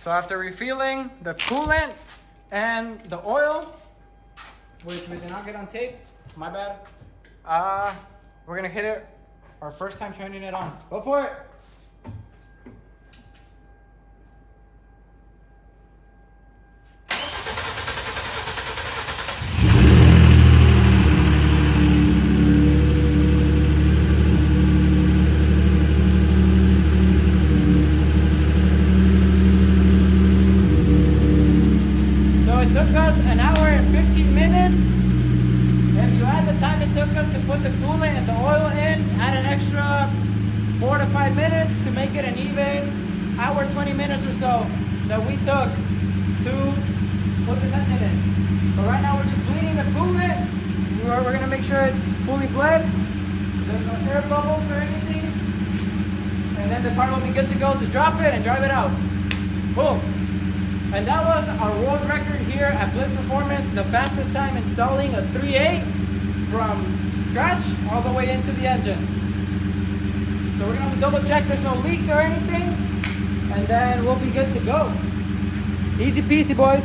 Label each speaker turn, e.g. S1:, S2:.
S1: So after refueling the coolant and the oil, which we did not get on tape, my bad, we're gonna hit it our first time turning it on. Go for it. It took us an hour and 15 minutes. If you add the time it took us to put the coolant and the oil in, add an extra 4 to 5 minutes to make it an even hour, 20 minutes or so that we took to put this engine in. But right now we're just bleeding the coolant. We're gonna make sure it's fully bled. There's no air bubbles or anything. And then the car will be good to go to drop it and drive it out. Boom. And that was our world record here at BlitZ Performance, the fastest time installing a 3.8 from scratch all the way into the engine. So we're gonna double check there's no leaks or anything, and then we'll be good to go. Easy peasy, boys.